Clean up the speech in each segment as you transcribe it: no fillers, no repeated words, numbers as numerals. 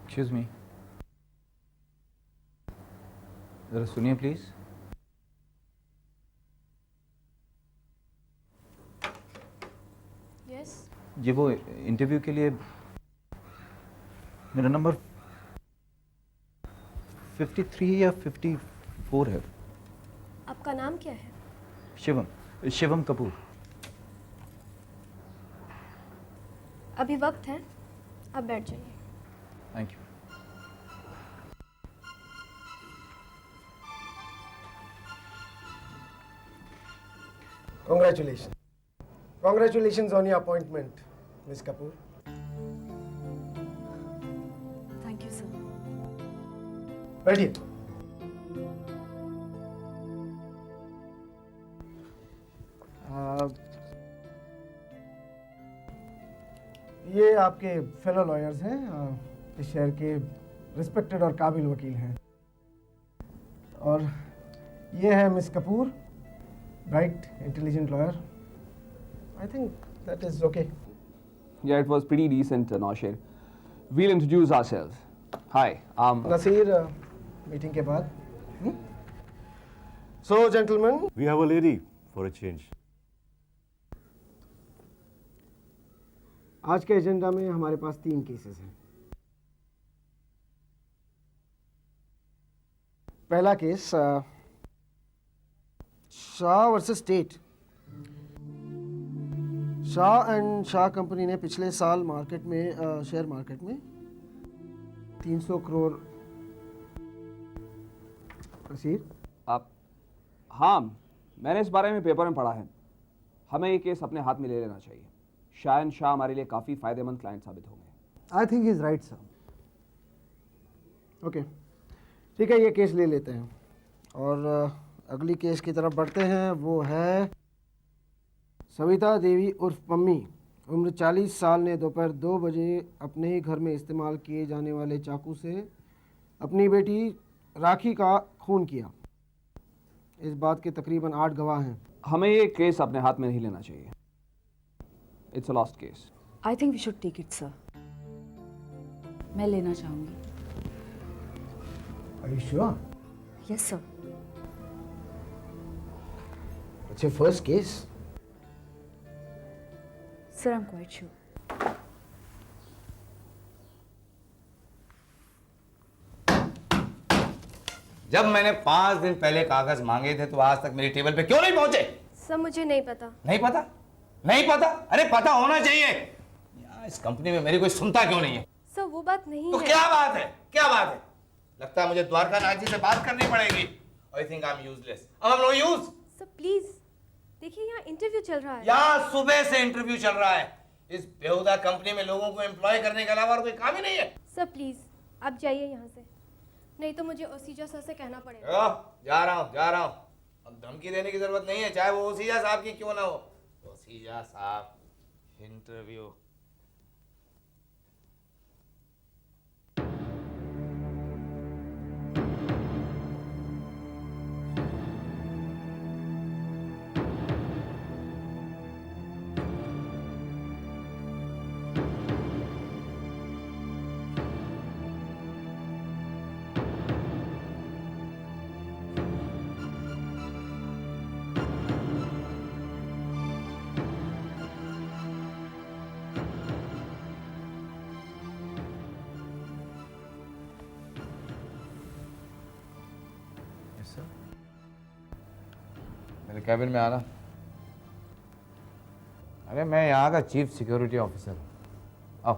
Excuse me, जरा सुनिए please. Yes. ये वो इंटरव्यू के लिए मेरा नंबर 53 या 54 है। आपका नाम क्या है? शिवम कपूर। अभी वक्त है, आप बैठ जाइए। Thank you. Congratulations. Congratulations on your appointment, Ms. Kapoor. Thank you sir. बैठिए। ये आपके फेलो लॉयर्स हैं, इस शहर के रिस्पेक्टेड और काबिल वकील हैं। और ये है miss Kapoor, bright intelligent lawyer. I think that is okay. Yeah, it was pretty decent, Naushir. We'll introduce ourselves. Hi, Naseer, meeting के बाद। So gentleman, We have a lady for a change. आज के एजेंडा में हमारे पास 3 केसेस हैं। पहला case Shah versus state. Shah and Shah company ने पिछले साल मार्केट में शेयर मार्केट में 300 करोड़। नसीर, आप हाँ, मैंने इस बारे में पेपर में पढ़ा है। हमें ये केस अपने हाथ में ले लेना चाहिए। शाह एंड शाह हमारे लिए काफ़ी फ़ायदेमंद क्लाइंट साबित होंगे। I think is right sir. Okay, ठीक है, ये केस ले लेते हैं और अगली केस की तरफ बढ़ते हैं। वो है सविता देवी उर्फ पम्मी, उम्र 40 साल, ने दोपहर 2 बजे अपने ही घर में इस्तेमाल किए जाने वाले चाकू से अपनी बेटी राखी का खून किया। इस बात के तकरीबन 8 गवाह हैं। हमें ये केस अपने हाथ में नहीं लेना चाहिए। It's a lost case. I think we should take it sir. मैं लेना चाहूँगी। Are you sure? Yes sir. It's your first case. Sir, I am quite sure. जब मैंने 5 दिन पहले कागज मांगे थे तो आज तक मेरी टेबल पे क्यों नहीं पहुंचे? सर मुझे नहीं पता। नहीं पता? नहीं पता? अरे पता होना चाहिए यार। इस कंपनी में मेरी कोई सुनता क्यों नहीं है? सर वो बात नहीं तो है। क्या बात है? क्या बात है? लगता है मुझे द्वारका नाथ जी से बात करनी पड़ेगी। I think I am useless. I am no use. Sir please देखिए, यहाँ इंटरव्यू चल रहा है। यहाँ सुबह से इंटरव्यू चल रहा है। इस बेहुदा कंपनी में लोगों को एम्प्लॉय करने के अलावा और कोई काम ही नहीं है। सर प्लीज आप जाइए यहाँ से, नहीं तो मुझे ओसीजा सर से कहना पड़ेगा। जा रहा हूँ, जा रहा हूँ। अब धमकी देने की जरूरत नहीं है, चाहे वो ओसीजा साहब की क्यों ना हो। ओसीजा साहब, इंटरव्यू। मेरे कैबिन में आना। अरे मैं यहाँ का चीफ सिक्योरिटी ऑफिसर हूँ। आओ।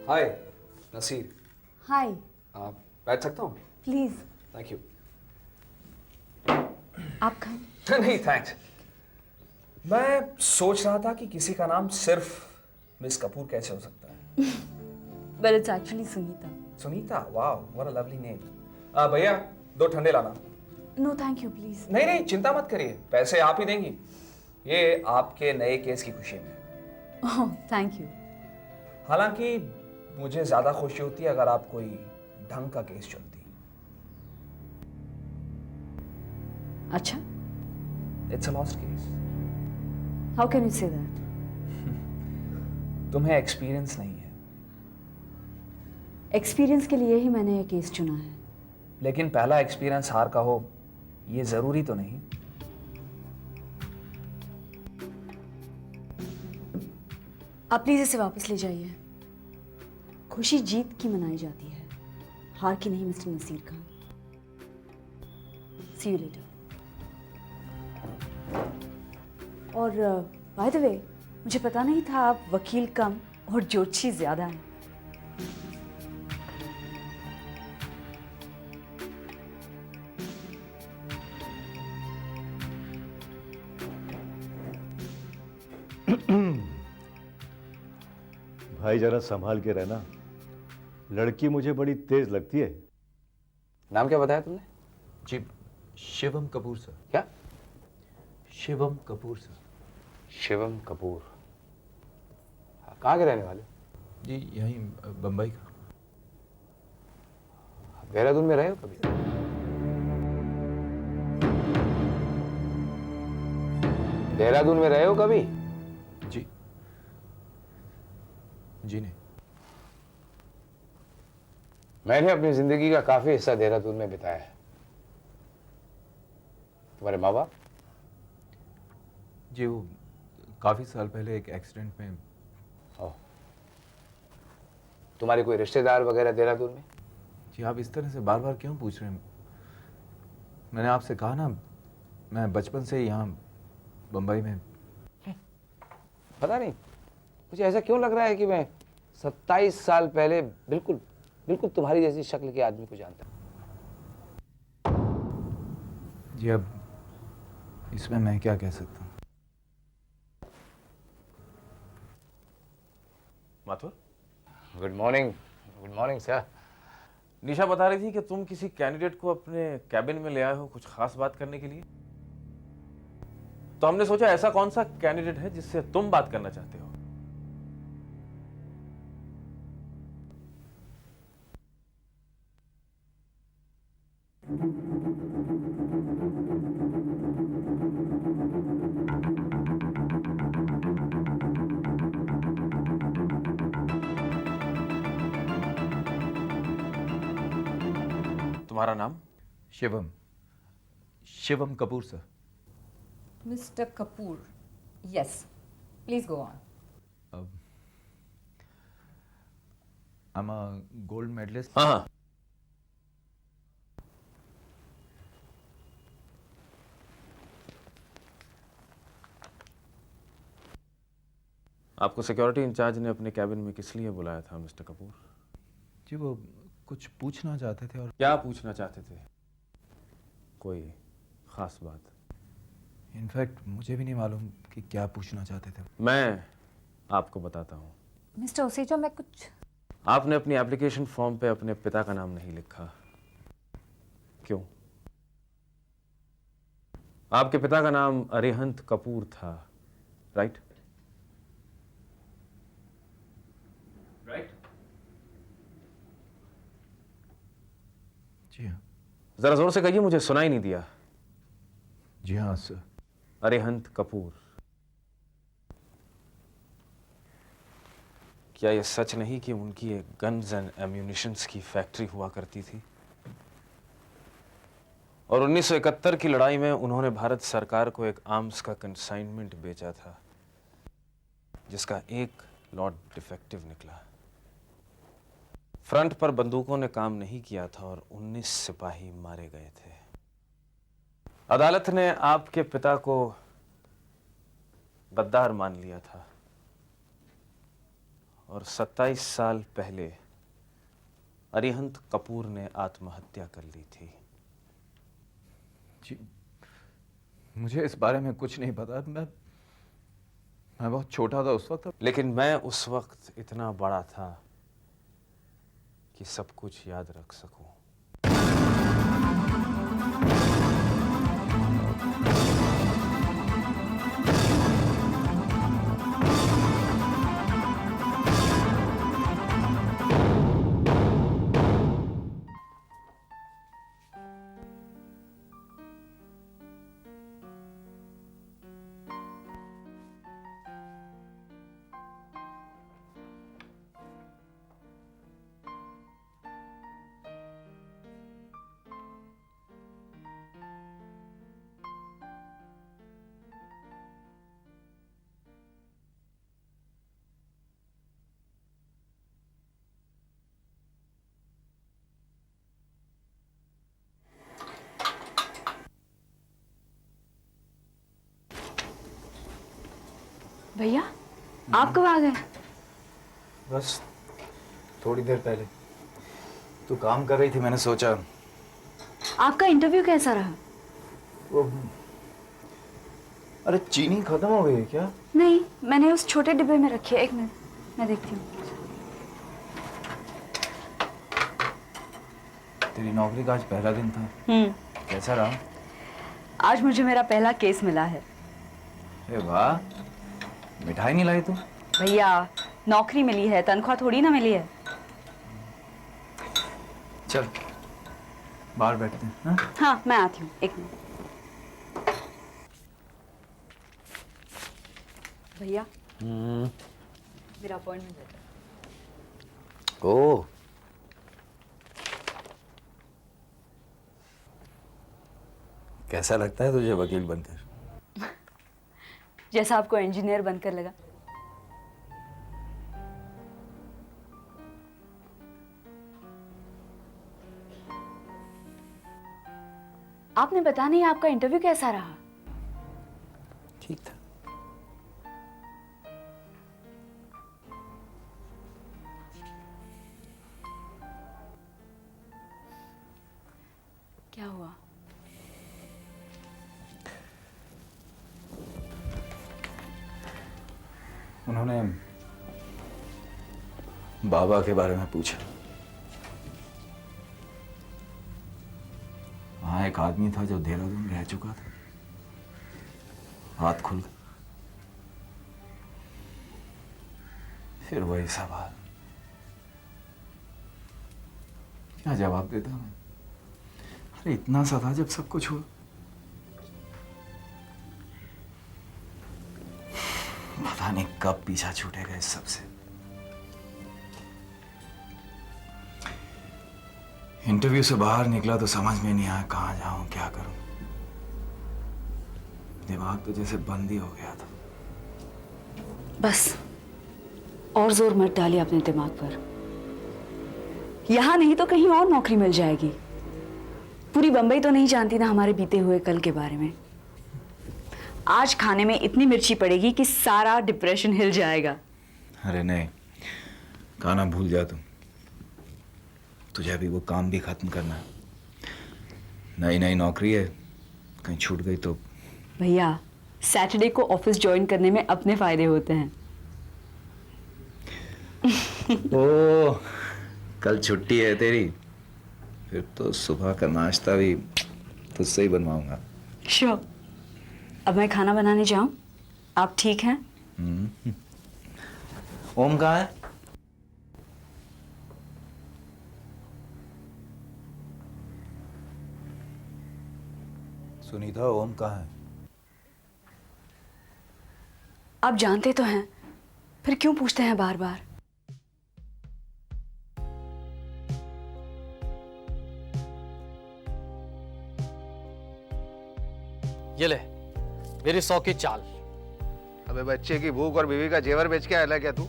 हाय, नसीर। हाय। बैठ सकता हूँ? प्लीज। Thank you. आप खाएं। नहीं थैंक्स। मैं सोच रहा था कि किसी का नाम सिर्फ मिस कपूर कैसे हो सकता है। But it's actually Sunita. Sunita, वाह, what a lovely name. भैया 2 ठंडे लाना. No, thank you, please. नहीं नहीं, चिंता मत करिए, पैसे आप ही देंगी. ये आपके नए केस की खुशी में. Oh, thank you. हालांकि मुझे ज्यादा खुशी होती अगर आप कोई ढंग का केस चुनती. अच्छा? It's a lost case. How can you say that? तुम्हें एक्सपीरियंस नहीं है. एक्सपीरियंस के लिए ही मैंने ये केस चुना है. लेकिन पहला एक्सपीरियंस हार का हो, ये जरूरी तो नहीं. आप प्लीज इसे वापस ले जाइए. खुशी जीत की मनाई जाती है, हार की नहीं, mister Naseer Khan. See you later. और बाय द वे, मुझे पता नहीं था आप वकील कम और ज्योतिषी ज्यादा हैं. भाई जरा संभाल के रहना, लड़की मुझे बड़ी तेज लगती है. नाम क्या बताया तुमने? जी, शिवम कपूर सर. क्या? शिवम कपूर सर. शिवम कपूर. कहाँ के रहने वाले? जी यहीं बम्बई का. देहरादून में रहे हो कभी? देहरादून में रहे हो कभी? जी जी नहीं. मैंने अपनी जिंदगी का काफी हिस्सा देहरादून में बिताया है. तुम्हारे माँ बाप? जी वो काफ़ी साल पहले एक एक्सीडेंट में. ओह. तुम्हारे कोई रिश्तेदार वगैरह देहरादून में? जी आप इस तरह से बार बार क्यों पूछ रहे हैं? मैंने आपसे कहा ना, मैं बचपन से यहाँ बम्बई में. पता नहीं, मुझे ऐसा क्यों लग रहा है कि मैं 27 साल पहले बिल्कुल बिल्कुल तुम्हारी जैसी शक्ल के आदमी को जानता हूँ. जी अब इसमें मैं क्या कह सकता हूँ? Mathur, good morning sir. Nisha बता रही थी कि तुम किसी कैंडिडेट को अपने कैबिन में ले आए हो कुछ खास बात करने के लिए. तो हमने सोचा ऐसा कौन सा कैंडिडेट है जिससे तुम बात करना चाहते हो. तुम्हारा नाम? Shivam Kapoor sir. Mr. Kapoor. Yes. Please go on. I'm a gold medalist. हाँ हाँ. आपको सिक्योरिटी इंचार्ज ने अपने कैबिन में किस लिए बुलाया था मिस्टर कपूर? जी वो कुछ पूछना चाहते थे. और क्या पूछना चाहते थे? कोई खास बात? इनफैक्ट मुझे भी नहीं मालूम कि क्या पूछना चाहते थे. मैं आपको बताता हूँ. मिस्टर ओसेजा, मैं कुछ... आपने अपनी एप्लीकेशन फॉर्म पे अपने पिता का नाम नहीं लिखा. क्यों? आपके पिता का नाम अरिहंत कपूर था, राइट? जी हाँ. जरा जोर से कहिए, मुझे सुनाई नहीं दिया. जी हाँ सर. अरिहंत कपूर. क्या यह सच नहीं कि उनकी एक गन्स एंड एम्यूनिशंस की फैक्ट्री हुआ करती थी और 1971 की लड़ाई में उन्होंने भारत सरकार को एक आर्म्स का कंसाइनमेंट बेचा था जिसका एक लॉट डिफेक्टिव निकला. फ्रंट पर बंदूकों ने काम नहीं किया था और 19 सिपाही मारे गए थे. अदालत ने आपके पिता को गद्दार मान लिया था और 27 साल पहले अरिहंत कपूर ने आत्महत्या कर ली थी. जी मुझे इस बारे में कुछ नहीं पता. मैं बहुत छोटा था उस वक्त. लेकिन मैं उस वक्त इतना बड़ा था कि सब कुछ याद रख सकूं। भैया आप कब आ गए? बस थोड़ी देर पहले। तू काम कर रही थी, मैंने सोचा। आपका इंटरव्यू कैसा रहा? वो अरे चीनी खत्म हो गई है क्या? नहीं, मैंने उस छोटे डिब्बे में रखी है। एक मिनट मैं देखती हूँ। तेरी नौकरी का आज पहला दिन था। कैसा रहा? आज मुझे मेरा पहला केस मिला है। अरे वाह, मिठाई नहीं लाई तू? भैया नौकरी मिली है, तनख्वाह थोड़ी ना मिली है। चल बाहर बैठते हैं। हाँ? हाँ मैं आती हूँ, एक मिनट। भैया मेरा अपॉइंटमेंट लेटर। ओह, कैसा लगता है तुझे वकील बनकर? जैसा आपको इंजीनियर बनकर लगा। आपने बता नहीं आपका इंटरव्यू कैसा रहा? ठीक था। क्या हुआ? उन्होंने बाबा के बारे में पूछा। वहां एक आदमी था जो देहरादून रह चुका था। हाथ खुल गए। फिर वही सवाल, क्या जवाब देता मैं? अरे इतना सा था जब सब कुछ हुआ। पता नहीं कब पीछा छूटेगा इस सब से। इंटरव्यू से बाहर निकला तो समझ में नहीं आया कहां जाऊं, क्या करूं। दिमाग तो जैसे बंद ही हो गया था। बस और जोर मत डालिए अपने दिमाग पर। यहां नहीं तो कहीं और नौकरी मिल जाएगी। पूरी बंबई तो नहीं जानती ना हमारे बीते हुए कल के बारे में। आज खाने में इतनी मिर्ची पड़ेगी कि सारा डिप्रेशन हिल जाएगा। अरे नहीं, खाना भूल जा तुम। तुझे अभी वो काम भी खत्म करना है। नई नई नौकरी है, कहीं छूट गई तो। भैया सैटरडे को ऑफिस ज्वाइन करने में अपने फायदे होते हैं। ओ, कल छुट्टी है तेरी? फिर तो सुबह का नाश्ता भी तुझसे ही बनवाऊंगा। श्योर। अब मैं खाना बनाने जाऊं? आप ठीक हैं? ओम कहाँ है? सुनीता, ओम कहाँ है? आप जानते तो हैं, फिर क्यों पूछते हैं बार बार? ये ले मेरी 100 की चाल। अबे बच्चे की भूख और बीवी का जेवर बेच के आया क्या तू?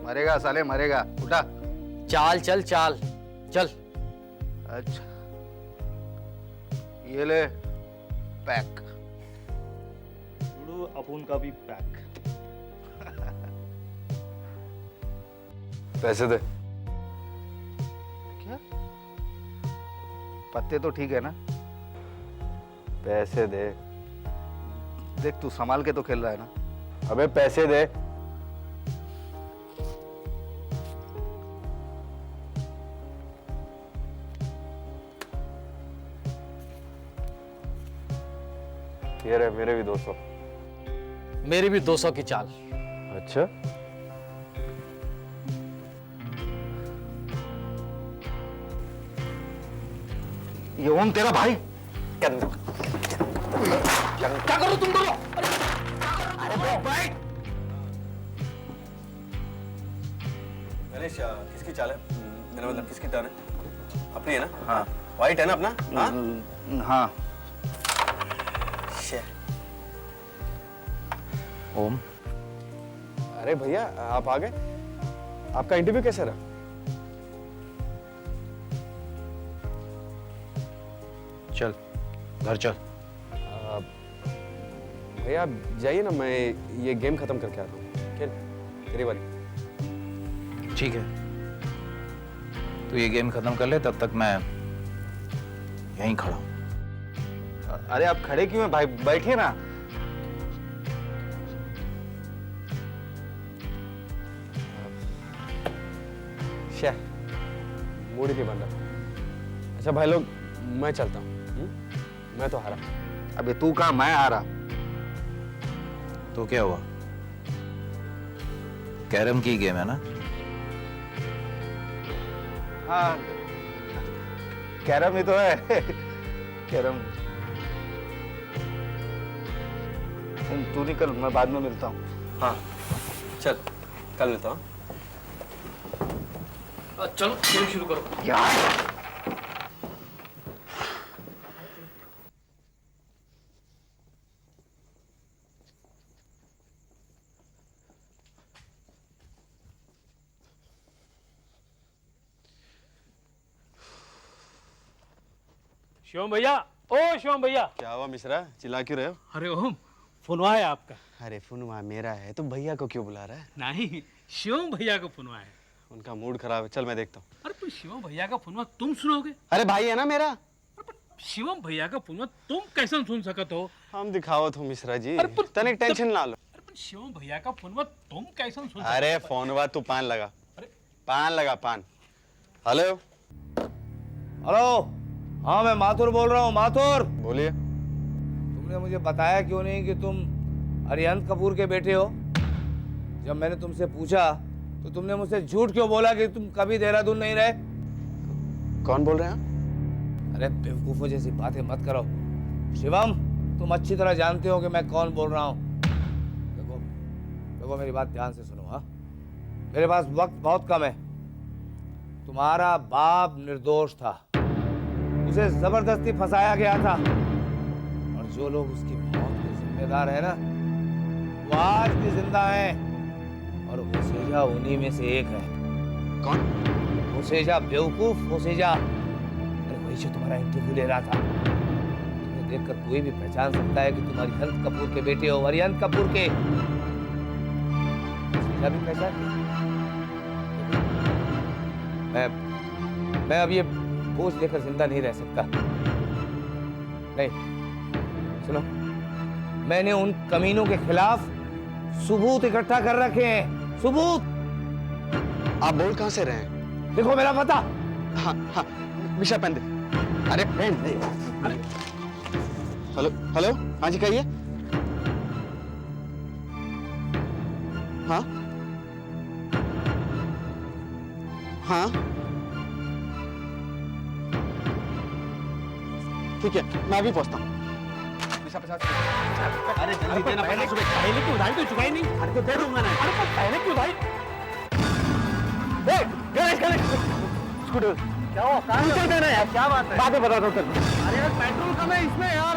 मरेगा साले मरेगा। उठा। चाल चल चाल चल। अच्छा ये ले पैक। अपुन का भी पैक। पैसे दे। क्या? पत्ते तो ठीक है ना? पैसे दे। देख तू संभाल के तो खेल रहा है ना? अबे पैसे दे। ये रहे मेरे भी 200। मेरी भी 200 की चाल। अच्छा, ये ओम तेरा भाई? क्या करो तुम दोनों? अरे भाई गणेश, किसकी चाल है? मेरा मतलब किसकी टर्न है? अपनी है ना? हाँ। वाइट है ना अपना? हाँ। हाँ। ओम, अरे भैया, आप आ गए? आपका इंटरव्यू कैसा रहा? चल घर चल। भैया जाइए ना, मैं ये गेम खत्म करके आता हूँ। खेल, तेरी बारी। ठीक है, तू ये गेम खत्म कर ले, तब तक मैं यहीं खड़ा हूं। अरे आप खड़े क्यों हैं भाई, बैठिए ना। मूड ही नहीं बन रहा। अच्छा भाई लोग, मैं चलता हूँ। मैं तो हारा। अबे तू कहाँ, मैं आ रहा। तो क्या हुआ? कैरम की गेम है ना? हाँ, कैरम ही तो है। कैरम तू निकल, मैं बाद में मिलता हूँ। हाँ चल, कल मिलता हूँ। चलो खेल शुरू करो। शिवम भैया, ओ शिवम भैया। क्या हुआ मिश्रा, चिल्ला क्यों रहे हो? अरे ओम, फोनवा है आपका। अरे फोनवा मेरा है तो भैया को क्यों बुला रहा है? नहीं, शिवम भैया का फोनवा है। उनका मूड खराब है, चल मैं देखता हूँ। अरे पर शिवम भैया का फोनवा तुम सुनोगे? अरे भाई है ना मेरा। शिवम भैया का फोनवा तुम कैसे सुन सकत हो? हम दिखावत हो मिश्रा जी, तनिक टेंशन ना लो। अरे पर शिवम भैया का फोनवा तुम कैसे सुन सकत हो? अरे फोनवा तू पान लगा। पान लगा, पान। हेलो हेलो, हाँ मैं माथुर बोल रहा हूँ। माथुर, बोलिए। तुमने मुझे बताया क्यों नहीं कि तुम अरिहंत कपूर के बेटे हो? जब मैंने तुमसे पूछा तो तुमने मुझसे झूठ क्यों बोला कि तुम कभी देहरादून नहीं रहे? कौन बोल रहे हैं? अरे बेवकूफों जैसी बातें मत करो। शिवम, तुम अच्छी तरह जानते हो कि मैं कौन बोल रहा हूँ। देखो देखो, मेरी बात ध्यान से सुनो। हाँ, मेरे पास वक्त बहुत कम है। तुम्हारा बाप निर्दोष था, उसे जबरदस्ती फंसाया गया था, और जो लोग उसकी मौत के जिम्मेदार है ना, वो आज भी जिंदा हैं, और होसेजा उन्हीं में से एक है। कौन? होसेजा, बेवकूफ होसेजा। अरे वही जो तुम्हारा इंटरव्यू ले रहा था। तुम्हें देखकर कोई भी पहचान सकता है कि तुम अरिहंत कपूर के बेटे हो, अरिहंत कपूर के। होसेजा भी पहचान गई। मैं अब ये बोझ लेकर जिंदा नहीं रह सकता। नहीं, सुनो, मैंने उन कमीनों के खिलाफ सबूत इकट्ठा कर रखे हैं। सबूत। आप बोल कहां से रहे हैं? देखो मेरा पता। हाँ हाँ, मिश्रा पेन दे। अरे पेन दे। हेलो हेलो, हाँ जी कहिए। हाँ हाँ ठीक है, मैं अभी पहुंचता हूँ। अरे जल्दी देना, पहले की उधारी तो चुकाई नहीं। अरे तो दे दूंगा ना। अरे पर पहले की उधारी। गणेश, गणेश, स्कूटर क्या हुआ? कहाँ देना यार, क्या बात है? बाद में बता दो। अरे यार पेट्रोल कम है इसमें यार।